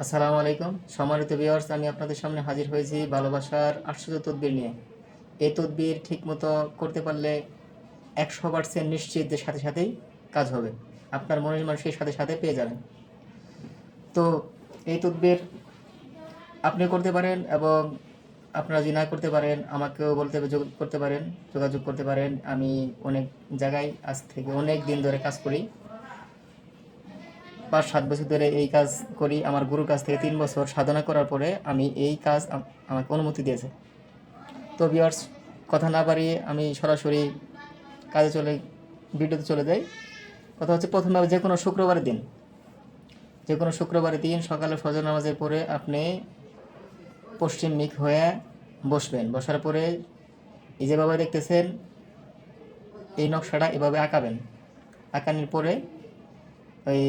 আসসালামু আলাইকুম সম্মানিত ভিউয়ার্স, আমি আপনাদের সামনে হাজির হয়েছি ভালোবাসার আশ্চর্য তদবির নিয়ে। এই তদবির ঠিকমতো করতে পারলে 100% নিশ্চিত যে সাথে সাথেই কাজ হবে, আপনার মনের মানুষের সাথে সাথে পেয়ে যাবেন। তো এই তদবির আপনি করতে পারেন এবং আপনারা যদি না করতে পারেন আমাকেও করতে পারেন, যোগাযোগ করতে পারেন। আমি অনেক জায়গায় আজ থেকে অনেক দিন ধরে কাজ করি, 5-7 বছর ধরে এই কাজ করি। আমার গুরুর কাছ থেকে 3 বছর সাধনা করার পরে আমি এই কাজ আমাকে অনুমতি দিয়েছে। তো ভিউয়ার্স, কথা না বাড়িয়ে আমি সরাসরি ভিডিওতে চলে যাই। কথা হচ্ছে, প্রথমে যে কোনো শুক্রবারের দিন সকালে ফজর নামাজের পরে আপনি পশ্চিম মুখ হয়ে বসবেন। বসার পরে এই যেভাবে দেখতেছেন এই নকশাটা এভাবে আঁকাবেন। আঁকানোর পরে ওই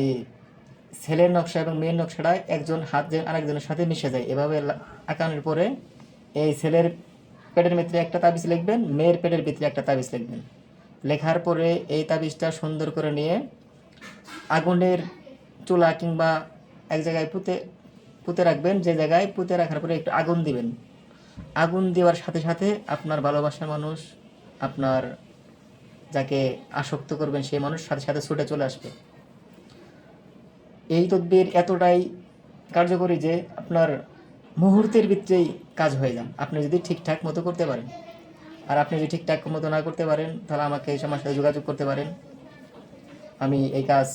ছেলের নকশা এবং মেয়ের নকশাটা একজন হাত যে আরেকজনের সাথে মিশে যায়। এভাবে আঁকানোর পরে এই ছেলের পেটের ভিতরে একটা তাবিজ লিখবেন, মেয়ের পেটের ভিতরে একটা তাবিজ লিখবেন। লেখার পরে এই তাবিজটা সুন্দর করে নিয়ে আগুনের চুলা কিংবা এক জায়গায় পুঁতে রাখবেন। যে জায়গায় পুঁতে রাখার পরে একটু আগুন দিবেন। আগুন দেওয়ার সাথে সাথে আপনার ভালোবাসার মানুষ, আপনার যাকে আসক্ত করবেন সেই মানুষ সাথে সাথে ছুটে চলে আসবে। এই তদবির এতটাই কার্যকরী যে আপনার মুহূর্তের ভিতরেই কাজ হয়ে যান, আপনি যদি ঠিকঠাক মতো করতে পারেন। আর আপনি যদি ঠিকঠাক মতো না করতে পারেন তাহলে আমাকে আমার সাথে যোগাযোগ করতে পারেন। আমি এই কাজ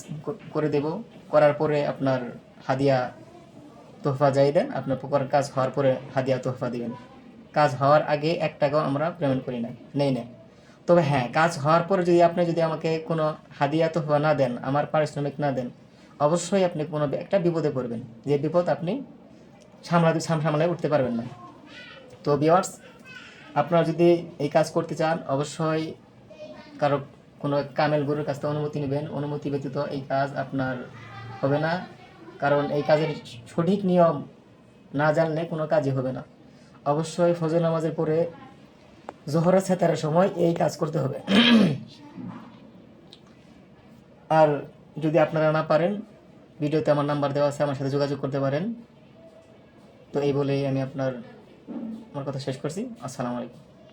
করে দেব। করার পরে আপনার হাদিয়া তোহফা যাই দেন, আপনার কাজ হওয়ার পরে হাদিয়া তোহফা দিবেন। কাজ হওয়ার আগে 1 টাকাও আমরা পেমেন্ট করি না, নেই না। তবে হ্যাঁ, কাজ হওয়ার পরে আপনি যদি আমাকে কোনো হাদিয়া তোহফা না দেন, আমার পারিশ্রমিক না দেন, অবশ্যই আপনি কোনো একটা বিপদে পড়বেন, যে বিপদ আপনি সামলায় উঠতে পারবেন না। তো ভিউয়ার্স, আপনারা যদি এই কাজ করতে চান অবশ্যই কারো কোনো কামেল গুরুর কাছ থেকে অনুমতি নেবেন। অনুমতি ব্যতীত এই কাজ আপনার হবে না, কারণ এই কাজের সঠিক নিয়ম না জানলে কোনো কাজই হবে না। অবশ্যই ফজর নামাজের পরে জোহরের সেতারের সময় এই কাজ করতে হবে। আর যদি আপনারা না পারেন, ভিডিওতে আমার নাম্বার দেওয়া আছে, আমার সাথে যোগাযোগ করতে পারেন। তো এই বলেই আমি আমার কথা শেষ করছি। আসসালামু আলাইকুম।